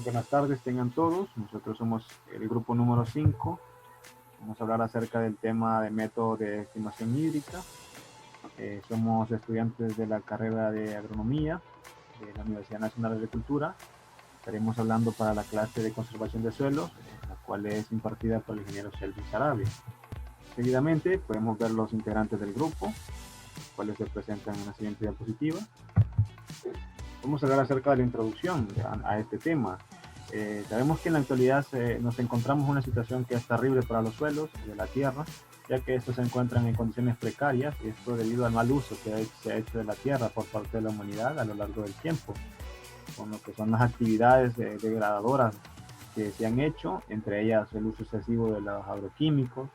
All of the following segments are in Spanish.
Buenas tardes, tengan todos. Nosotros somos el grupo número 5. Vamos a hablar acerca del tema de método de estimación hídrica. Somos estudiantes de la carrera de agronomía de la Universidad Nacional de Agricultura. Estaremos hablando para la clase de conservación de suelos, la cual es impartida por el ingeniero Selvin Sarabia. Seguidamente podemos ver los integrantes del grupo, los cuales se presentan en la siguiente diapositiva. Vamos a hablar acerca de la introducción a este tema. Sabemos que en la actualidad nos encontramos en una situación que es terrible para los suelos de la tierra, ya que estos se encuentran en condiciones precarias, y esto debido al mal uso que se ha hecho de la tierra por parte de la humanidad a lo largo del tiempo, con lo que son las actividades degradadoras que se han hecho, entre ellas el uso excesivo de los agroquímicos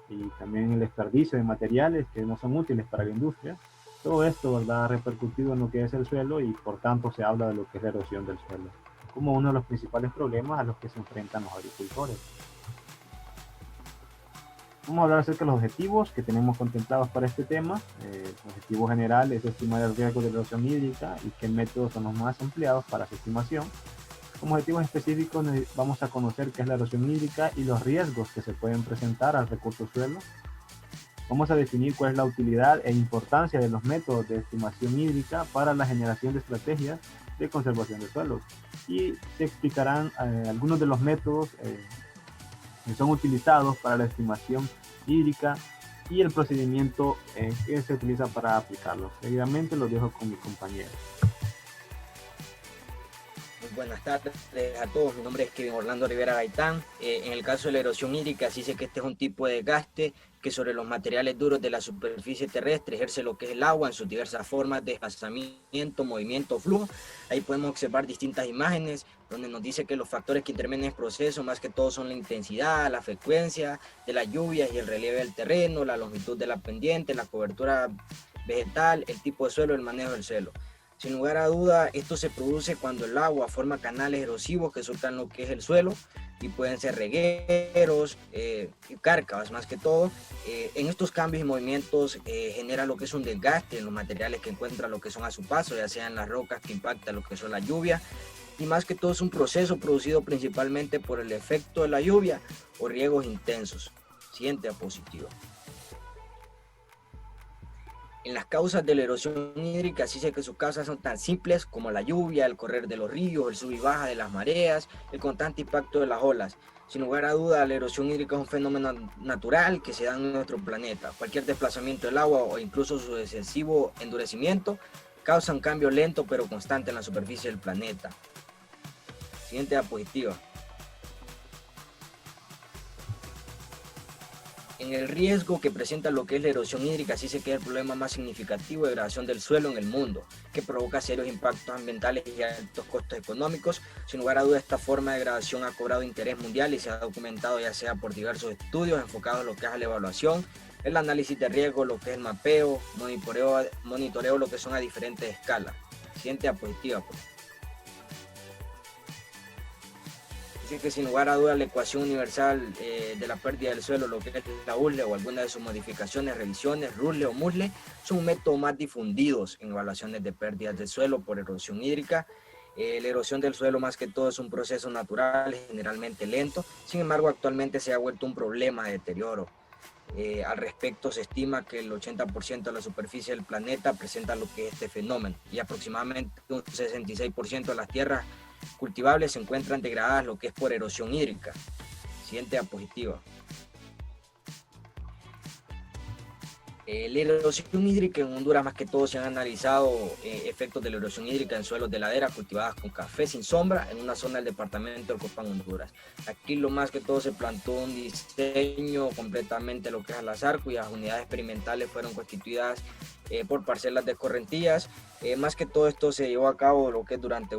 y también el desperdicio de materiales que no son útiles para la industria. Todo esto, ¿verdad?, ha repercutido en lo que es el suelo, y por tanto se habla de lo que es la erosión del suelo como uno de los principales problemas a los que se enfrentan los agricultores. Vamos a hablar acerca de los objetivos que tenemos contemplados para este tema. El objetivo general es estimar el riesgo de erosión hídrica y qué métodos son los más empleados para su estimación. Como objetivos específicos vamos a conocer qué es la erosión hídrica y los riesgos que se pueden presentar al recurso suelo. Vamos a definir cuál es la utilidad e importancia de los métodos de estimación hídrica para la generación de estrategias de conservación de suelos, y se explicarán algunos de los métodos que son utilizados para la estimación hídrica y el procedimiento que se utiliza para aplicarlos. Seguidamente los dejo con mi compañero. Muy buenas tardes a todos, mi nombre es Kevin Orlando Rivera Gaitán. En el caso de la erosión hídrica, sí sé que este es un tipo de desgaste que sobre los materiales duros de la superficie terrestre ejerce lo que es el agua en sus diversas formas de desplazamiento, movimiento, flujo. Ahí podemos observar distintas imágenes donde nos dice que los factores que intervienen en el proceso más que todo son la intensidad, la frecuencia de las lluvias y el relieve del terreno, la longitud de la pendiente, la cobertura vegetal, el tipo de suelo, el manejo del suelo. Sin lugar a duda, esto se produce cuando el agua forma canales erosivos que surcan lo que es el suelo, y pueden ser regueros, cárcavas más que todo. En estos cambios y movimientos genera lo que es un desgaste en los materiales que encuentran lo que son a su paso, ya sean las rocas que impactan lo que son la lluvia, y más que todo es un proceso producido principalmente por el efecto de la lluvia o riegos intensos. Siguiente diapositiva. En las causas de la erosión hídrica, sí sé que sus causas son tan simples como la lluvia, el correr de los ríos, el sub y baja de las mareas, el constante impacto de las olas. Sin lugar a duda, la erosión hídrica es un fenómeno natural que se da en nuestro planeta. Cualquier desplazamiento del agua o incluso su excesivo endurecimiento causa un cambio lento pero constante en la superficie del planeta. Siguiente diapositiva. En el riesgo que presenta lo que es la erosión hídrica, sí se queda el problema más significativo de degradación del suelo en el mundo, que provoca serios impactos ambientales y altos costos económicos. Sin lugar a dudas, esta forma de degradación ha cobrado interés mundial y se ha documentado ya sea por diversos estudios enfocados en lo que es la evaluación, el análisis de riesgo, lo que es el mapeo, monitoreo lo que son a diferentes escalas. Siguiente diapositiva, pues. Así que sin lugar a dudas la ecuación universal de la pérdida del suelo, lo que es la USLE o alguna de sus modificaciones, revisiones, RUSLE o MUSLE, son un método más difundidos en evaluaciones de pérdidas del suelo por erosión hídrica. La erosión del suelo más que todo es un proceso natural, generalmente lento, sin embargo actualmente se ha vuelto un problema de deterioro. Al respecto se estima que el 80% de la superficie del planeta presenta lo que es este fenómeno, y aproximadamente un 66% de las tierras cultivables se encuentran degradadas lo que es por erosión hídrica. Siguiente diapositiva. La erosión hídrica en Honduras más que todo se han analizado efectos de la erosión hídrica en suelos de ladera cultivadas con café sin sombra en una zona del departamento del Copán, Honduras. Aquí lo más que todo se plantó un diseño completamente lo que es al azar, cuyas unidades experimentales fueron constituidas por parcelas de escorrentías. Más que todo esto se llevó a cabo lo que es durante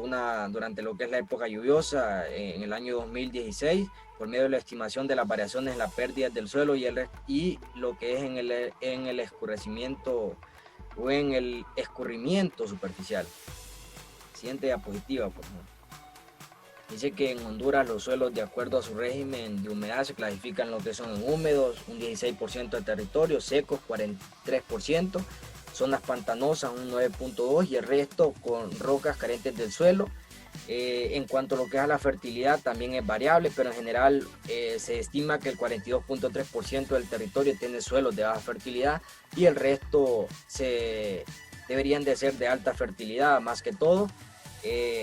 lo que es la época lluviosa en el año 2016, por medio de la estimación de las variaciones en la pérdida del suelo y lo que es en el escurrecimiento o en el escurrimiento superficial. Siguiente diapositiva, por favor. Dice que en Honduras los suelos, de acuerdo a su régimen de humedad, se clasifican lo que son húmedos, un 16% de territorio, secos 43%, zonas pantanosas un 9.2% y el resto con rocas carentes del suelo. En cuanto a lo que es a la fertilidad, también es variable, pero en general se estima que el 42.3% del territorio tiene suelos de baja fertilidad y el resto deberían de ser de alta fertilidad más que todo.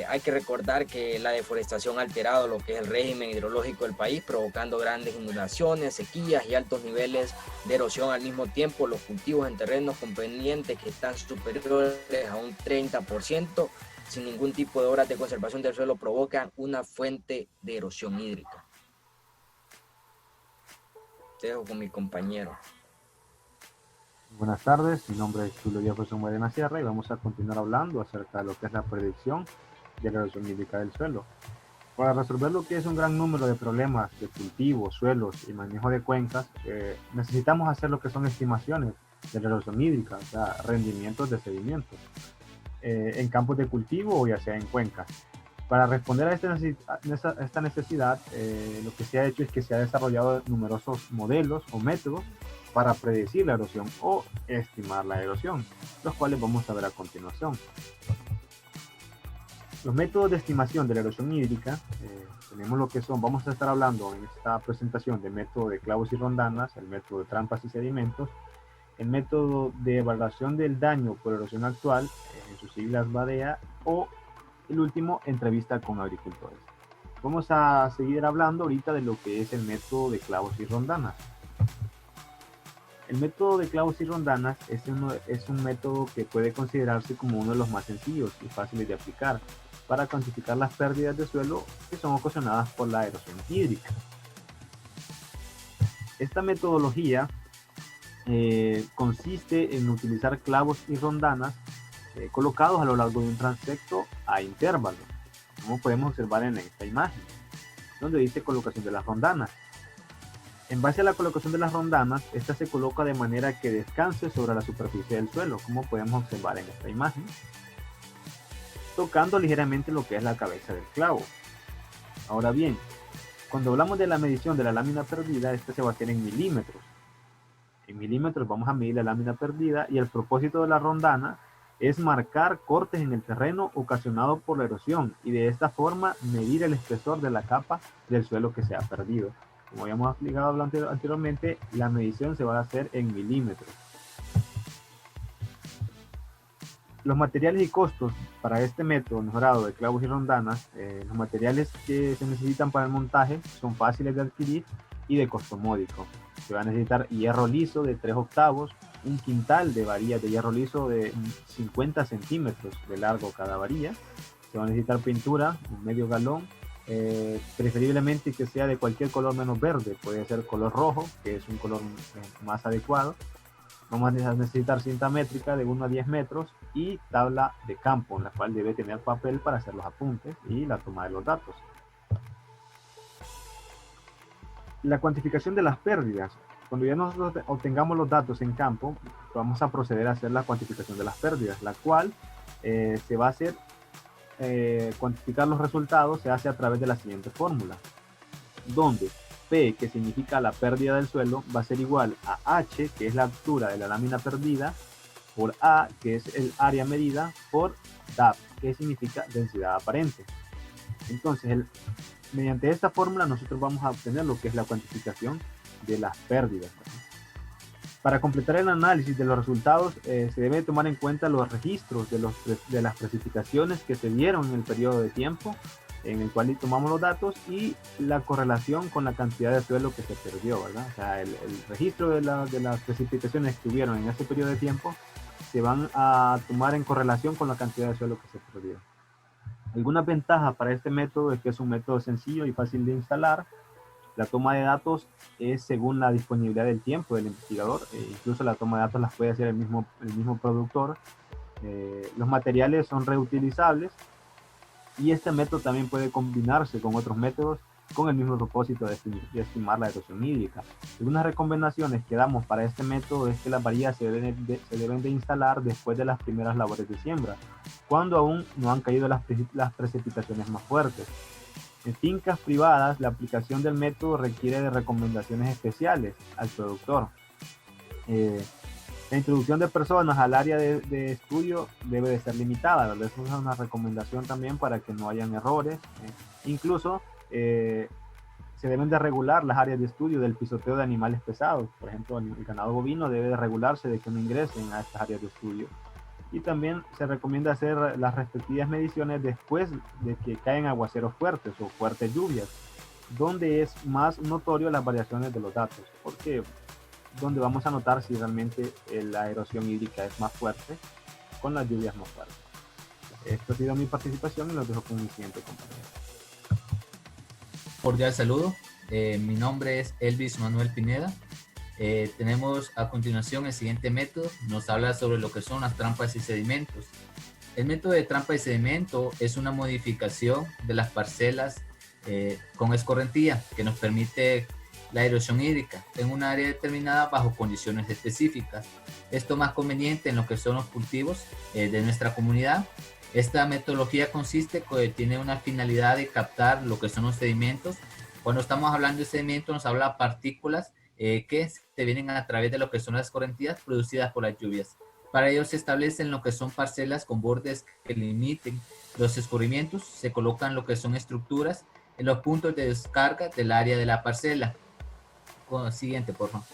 Hay que recordar que la deforestación ha alterado lo que es el régimen hidrológico del país, provocando grandes inundaciones, sequías y altos niveles de erosión al mismo tiempo. Los cultivos en terrenos con pendientes que están superiores a un 30%, sin ningún tipo de obras de conservación del suelo, provocan una fuente de erosión hídrica. Te dejo con mi compañero. Buenas tardes, mi nombre es Julio Jefferson Morena Sierra y vamos a continuar hablando acerca de lo que es la predicción de la erosión hídrica del suelo. Para resolver lo que es un gran número de problemas de cultivos, suelos y manejo de cuencas, necesitamos hacer lo que son estimaciones de la erosión hídrica, o sea, rendimientos de sedimentos, en campos de cultivo o ya sea en cuencas. Para responder a esta necesidad, lo que se ha hecho es que se ha desarrollado numerosos modelos o métodos para predecir la erosión o estimar la erosión, los cuales vamos a ver a continuación. Los métodos de estimación de la erosión hídrica, tenemos lo que son, vamos a estar hablando en esta presentación del método de clavos y rondanas, el método de trampas y sedimentos, el método de evaluación del daño por erosión actual, en sus siglas BADEA, o el último, entrevista con agricultores. Vamos a seguir hablando ahorita de lo que es el método de clavos y rondanas. El método de clavos y rondanas es un método que puede considerarse como uno de los más sencillos y fáciles de aplicar para cuantificar las pérdidas de suelo que son ocasionadas por la erosión hídrica. Esta metodología consiste en utilizar clavos y rondanas colocados a lo largo de un transecto a intervalos, como podemos observar en esta imagen, donde dice colocación de las rondanas. En base a la colocación de las rondanas, esta se coloca de manera que descanse sobre la superficie del suelo, como podemos observar en esta imagen, tocando ligeramente lo que es la cabeza del clavo. Ahora bien, cuando hablamos de la medición de la lámina perdida, esta se va a hacer en milímetros. En milímetros vamos a medir la lámina perdida y el propósito de la rondana es marcar cortes en el terreno ocasionados por la erosión y de esta forma medir el espesor de la capa del suelo que se ha perdido. Como habíamos explicado anteriormente, la medición se va a hacer en milímetros. Los materiales y costos para este método mejorado de clavos y rondanas, los materiales que se necesitan para el montaje son fáciles de adquirir y de costo módico. Se va a necesitar hierro liso de 3/8, un quintal de varillas de hierro liso de 50 centímetros de largo cada varilla. Se va a necesitar pintura, un medio galón, preferiblemente que sea de cualquier color menos verde, puede ser color rojo, que es un color más adecuado. Vamos a necesitar cinta métrica de 1 a 10 metros y tabla de campo, en la cual debe tener papel para hacer los apuntes y la toma de los datos. La cuantificación de las pérdidas. Cuando ya nosotros obtengamos los datos en campo, vamos a proceder a hacer la cuantificación de las pérdidas, la cual se va a hacer, cuantificar los resultados se hace a través de la siguiente fórmula, donde P, que significa la pérdida del suelo, va a ser igual a H, que es la altura de la lámina perdida, por A, que es el área medida, por DAP, que significa densidad aparente. Entonces, mediante esta fórmula nosotros vamos a obtener lo que es la cuantificación de las pérdidas. Para completar el análisis de los resultados, se debe tomar en cuenta los registros de las precipitaciones que se dieron en el periodo de tiempo en el cual tomamos los datos y la correlación con la cantidad de suelo que se perdió, ¿verdad? O sea, el registro de las precipitaciones que hubieron en ese periodo de tiempo se van a tomar en correlación con la cantidad de suelo que se perdió. Algunas ventajas para este método es que es un método sencillo y fácil de instalar. La toma de datos es según la disponibilidad del tiempo del investigador. Incluso la toma de datos las puede hacer el mismo productor. Los materiales son reutilizables. Y este método también puede combinarse con otros métodos con el mismo propósito de estimar la erosión hídrica. Algunas recomendaciones que damos para este método es que las varillas se deben de instalar después de las primeras labores de siembra, cuando aún no han caído las precipitaciones más fuertes. En fincas privadas, la aplicación del método requiere de recomendaciones especiales al productor. La introducción de personas al área de estudio debe de ser limitada, ¿verdad? Eso es una recomendación también para que no hayan errores. Incluso se deben de regular las áreas de estudio del pisoteo de animales pesados. Por ejemplo, el ganado bovino debe de regularse de que no ingresen a estas áreas de estudio. Y también se recomienda hacer las respectivas mediciones después de que caen aguaceros fuertes o fuertes lluvias, donde es más notorio las variaciones de los datos, porque donde vamos a notar si realmente la erosión hídrica es más fuerte con las lluvias más fuertes. Esto ha sido mi participación y los dejo con mi siguiente compañero. Cordial saludo, mi nombre es Elvis Manuel Pineda. Tenemos a continuación el siguiente método, nos habla sobre lo que son las trampas y sedimentos. El método de trampa y sedimento es una modificación de las parcelas con escorrentía que nos permite la erosión hídrica en un área determinada bajo condiciones específicas. Esto más conveniente en lo que son los cultivos de nuestra comunidad. Esta metodología tiene una finalidad de captar lo que son los sedimentos. Cuando estamos hablando de sedimentos nos habla de partículas que se vienen a través de lo que son las escorrentías producidas por las lluvias. Para ello se establecen lo que son parcelas con bordes que limiten los escurrimientos. Se colocan lo que son estructuras en los puntos de descarga del área de la parcela. Siguiente, por favor.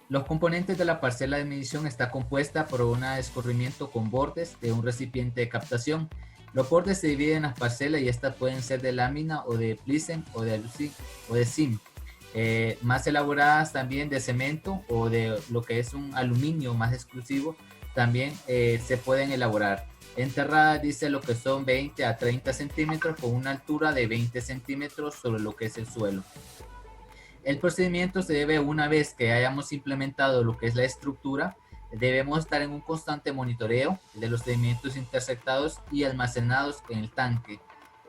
Los componentes de la parcela de medición está compuesta por un escurrimiento con bordes de un recipiente de captación. Los bordes se dividen en las parcelas y estas pueden ser de lámina o de plisem o de sim. Más elaboradas también de cemento o de lo que es un aluminio más exclusivo, también se pueden elaborar. Enterradas dice lo que son 20 a 30 centímetros con una altura de 20 centímetros sobre lo que es el suelo. El procedimiento se debe, una vez que hayamos implementado lo que es la estructura, debemos estar en un constante monitoreo de los sedimentos intersectados y almacenados en el tanque.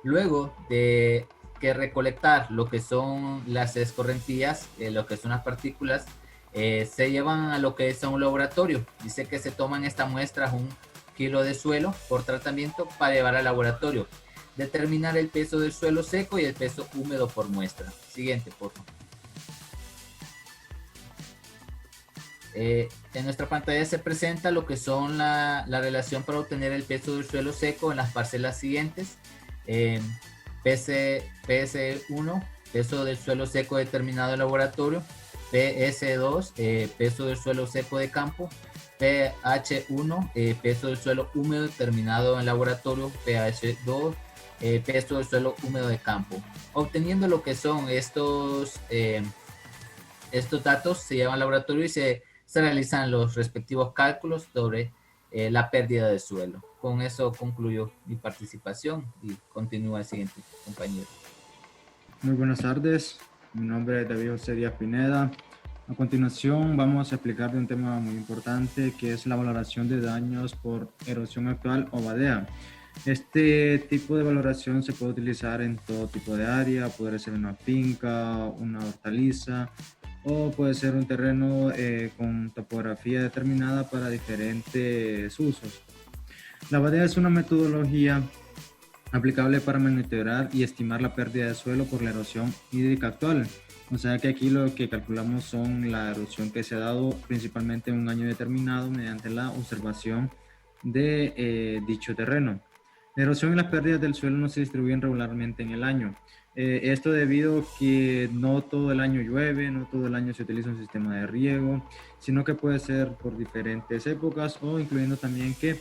Luego de que recolectar lo que son las escorrentías, lo que son las partículas, se llevan a lo que es a un laboratorio. Dice que se toman esta muestra, 1 kilo de suelo por tratamiento para llevar al laboratorio. Determinar el peso del suelo seco y el peso húmedo por muestra. Siguiente, por favor. En nuestra pantalla se presenta lo que son la relación para obtener el peso del suelo seco en las parcelas siguientes. PS1, peso del suelo seco determinado en laboratorio. PS2, peso del suelo seco de campo. pH1, peso del suelo húmedo determinado en laboratorio. pH2, peso del suelo húmedo de campo. Obteniendo lo que son estos datos, se llevan al laboratorio y se realizan los respectivos cálculos sobre la pérdida de suelo. Con eso concluyo mi participación y continúa el siguiente compañero. Muy buenas tardes, mi nombre es David José Díaz Pineda. A continuación vamos a explicar de un tema muy importante que es la valoración de daños por erosión actual o badea. Este tipo de valoración se puede utilizar en todo tipo de área, puede ser una finca, una hortaliza, o puede ser un terreno con topografía determinada para diferentes usos. La badea es una metodología aplicable para monitorear y estimar la pérdida de suelo por la erosión hídrica actual. O sea que aquí lo que calculamos son la erosión que se ha dado principalmente en un año determinado mediante la observación de dicho terreno. La erosión y las pérdidas del suelo no se distribuyen regularmente en el año. Esto debido a que no todo el año llueve, no todo el año se utiliza un sistema de riego, sino que puede ser por diferentes épocas o incluyendo también que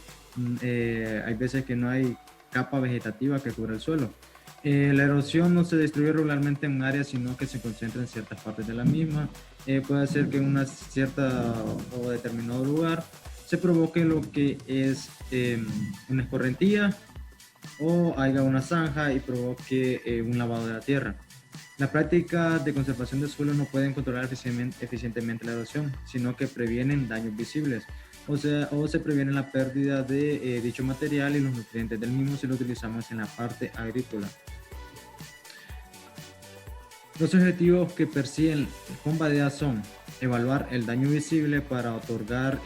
hay veces que no hay capa vegetativa que cubre el suelo. La erosión no se distribuye regularmente en un área, sino que se concentra en ciertas partes de la misma. Puede ser que en una cierta o determinado lugar se provoque lo que es una escorrentía o haya una zanja y provoque un lavado de la tierra. Las prácticas de conservación del suelo no pueden controlar eficientemente la erosión, sino que previenen daños visibles, o se previene la pérdida de dicho material y los nutrientes del mismo si lo utilizamos en la parte agrícola. Los objetivos que persiguen con badea son evaluar el daño visible para otorgar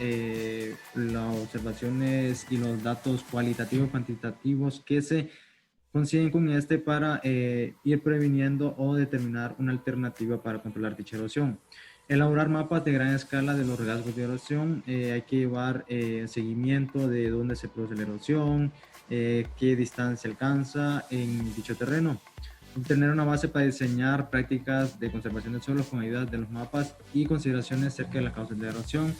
las observaciones y los datos cualitativos y cuantitativos que se coinciden con este para ir previniendo o determinar una alternativa para controlar dicha erosión. Elaborar mapas de gran escala de los rasgos de erosión. Hay que llevar seguimiento de dónde se produce la erosión, qué distancia alcanza en dicho terreno. Tener una base para diseñar prácticas de conservación del suelo con ayuda de los mapas y consideraciones acerca de las causas de la erosión.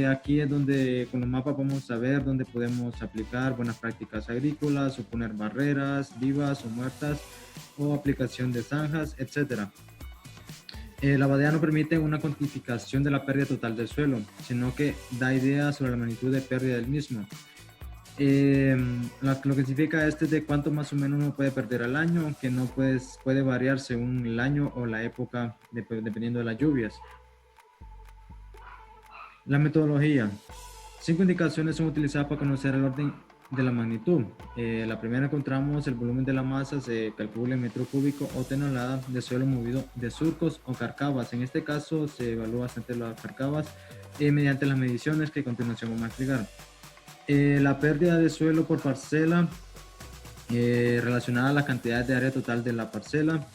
Aquí es donde con los mapas vamos a ver dónde podemos aplicar buenas prácticas agrícolas o poner barreras vivas o muertas o aplicación de zanjas, etc. La badea no permite una cuantificación de la pérdida total del suelo, sino que da ideas sobre la magnitud de pérdida del mismo. Lo que significa es de cuánto más o menos uno puede perder al año, aunque no puede variar según el año o la época, dependiendo de las lluvias. La metodología. 5 indicaciones son utilizadas para conocer el orden de la magnitud. La primera encontramos el volumen de la masa, se calcula en metro cúbico o tonelada de suelo movido de surcos o carcabas. En este caso se evalúa bastante las carcabas mediante las mediciones que a continuación vamos a explicar. La pérdida de suelo por parcela relacionada a la cantidad de área total de la parcela.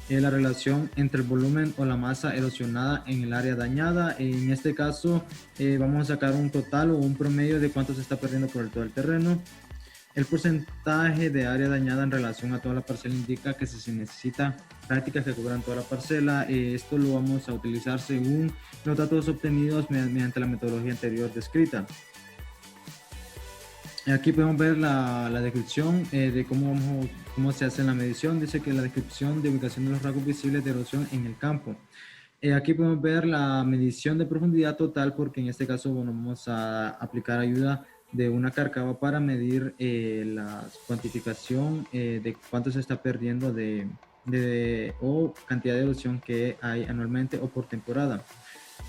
La relación entre el volumen o la masa erosionada en el área dañada. En este caso vamos a sacar un total o un promedio de cuánto se está perdiendo por todo el terreno. El porcentaje de área dañada en relación a toda la parcela indica que se necesita prácticas que cubran toda la parcela. Esto lo vamos a utilizar según los datos obtenidos mediante la metodología anterior descrita. Aquí podemos ver la descripción de cómo se hace la medición. Dice que la descripción de ubicación de los rasgos visibles de erosión en el campo. Aquí podemos ver la medición de profundidad total, porque en este caso vamos a aplicar ayuda de una cárcava para medir la cuantificación de cuánto se está perdiendo o cantidad de erosión que hay anualmente o por temporada.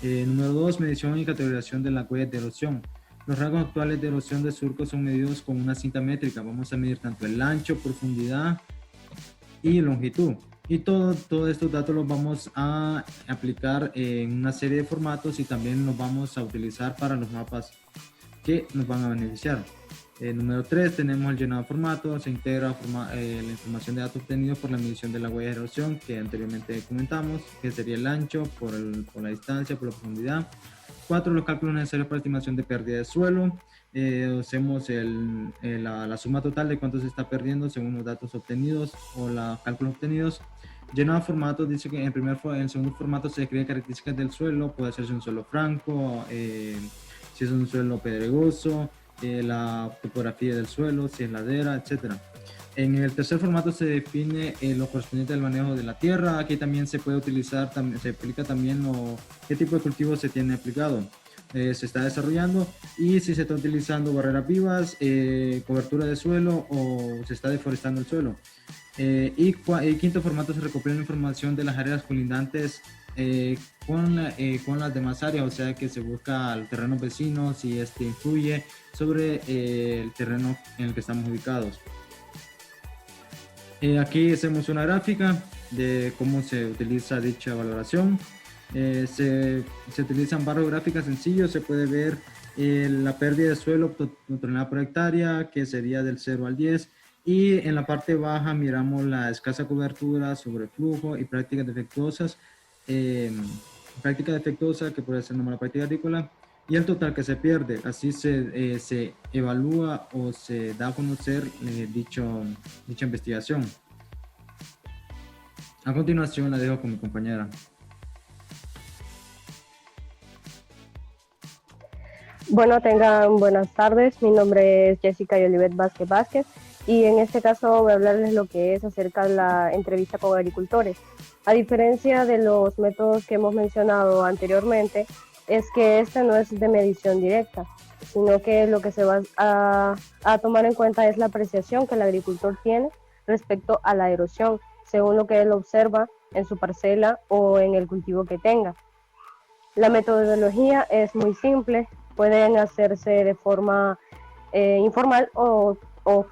Número 2, medición y categorización de las huellas de erosión. Los rasgos actuales de erosión de surcos son medidos con una cinta métrica. Vamos a medir tanto el ancho, profundidad y longitud. Y todos estos datos los vamos a aplicar en una serie de formatos y también los vamos a utilizar para los mapas que nos van a beneficiar. Número 3, tenemos el llenado de formato. Se integra la información de datos obtenidos por la medición de la huella de erosión que anteriormente comentamos, que sería el ancho por la distancia, por la profundidad. 4, los cálculos necesarios para estimación de pérdida de suelo. Hacemos la suma total de cuánto se está perdiendo según los datos obtenidos o los cálculos obtenidos. Llenado de formatos, dice que en el segundo formato se describe características del suelo. Puede ser un suelo franco, si es un suelo pedregoso, la topografía del suelo, si es ladera, etc. En el tercer formato se define lo correspondiente al manejo de la tierra. Aquí también se puede utilizar, se explica también qué tipo de cultivo se tiene aplicado. Se está desarrollando y si se está utilizando barreras vivas, cobertura de suelo o se está deforestando el suelo. Y quinto formato se recopila la información de las áreas colindantes con las demás áreas, o sea que se busca al terreno vecino si este influye sobre el terreno en el que estamos ubicados. Aquí hacemos una gráfica de cómo se utiliza dicha valoración. Se utilizan barras gráficas sencillos. Se puede ver la pérdida de suelo tonelada por hectárea, que sería del 0 al 10. Y en la parte baja miramos la escasa cobertura, sobreflujo y prácticas defectuosas. Práctica defectuosa, que puede ser una mala práctica agrícola, y el total que se pierde. Así se evalúa o se da a conocer dicha investigación. A continuación la dejo con mi compañera. Bueno, tengan buenas tardes. Mi nombre es Jessica Yolivet Vázquez y en este caso voy a hablarles lo que es acerca de la entrevista con agricultores. A diferencia de los métodos que hemos mencionado anteriormente, es que este no es de medición directa, sino que lo que se va a tomar en cuenta es la apreciación que el agricultor tiene respecto a la erosión, según lo que él observa en su parcela o en el cultivo que tenga. La metodología es muy simple, pueden hacerse de forma informal o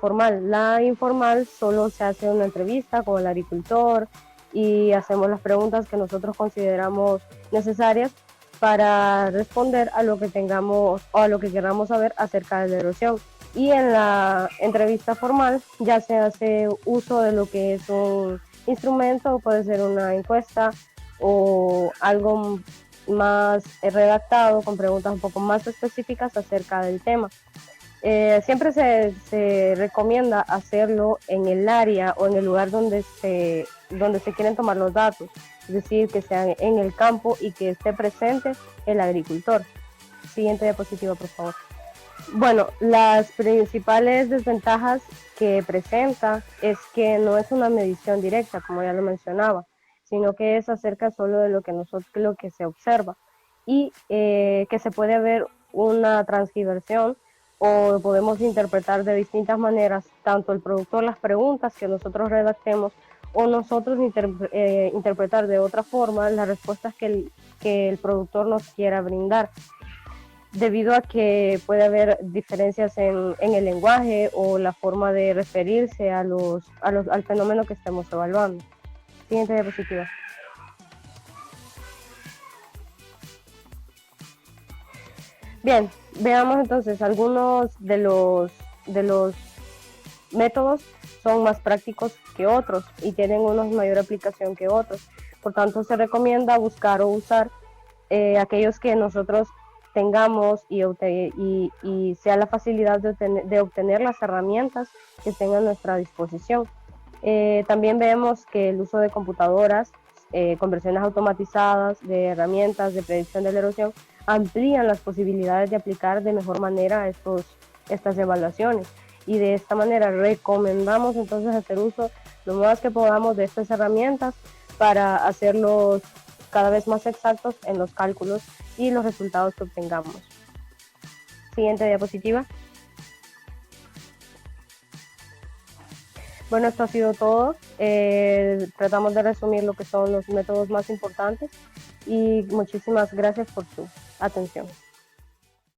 formal. La informal solo se hace una entrevista con el agricultor y hacemos las preguntas que nosotros consideramos necesarias para responder a lo que tengamos o a lo que queramos saber acerca de la erosión. Y en la entrevista formal ya se hace uso de lo que es un instrumento, puede ser una encuesta o algo más redactado con preguntas un poco más específicas acerca del tema. Siempre se recomienda hacerlo en el área o en el lugar donde se quieren tomar los datos, es decir, que sean en el campo y que esté presente el agricultor. Siguiente diapositiva, por favor. Bueno, las principales desventajas que presenta es que no es una medición directa, como ya lo mencionaba, sino que es acerca solo de lo que se observa y que se puede ver una transgiversión o podemos interpretar de distintas maneras, tanto el productor las preguntas que nosotros redactemos o nosotros interpretar de otra forma las respuestas que el productor nos quiera brindar, debido a que puede haber diferencias en el lenguaje o la forma de referirse al fenómeno que estemos evaluando. Siguiente diapositiva. Bien, veamos entonces algunos de los métodos son más prácticos que otros y tienen una mayor aplicación que otros. Por tanto, se recomienda buscar o usar aquellos que nosotros tengamos y sea la facilidad de obtener las herramientas que estén a nuestra disposición. También vemos que el uso de computadoras, conversiones automatizadas de herramientas de predicción de la erosión amplían las posibilidades de aplicar de mejor manera estas evaluaciones, y de esta manera recomendamos entonces hacer uso lo más que podamos de estas herramientas para hacerlos cada vez más exactos en los cálculos y los resultados que obtengamos. Siguiente diapositiva. Bueno, esto ha sido todo. Tratamos de resumir lo que son los métodos más importantes y muchísimas gracias por su atención.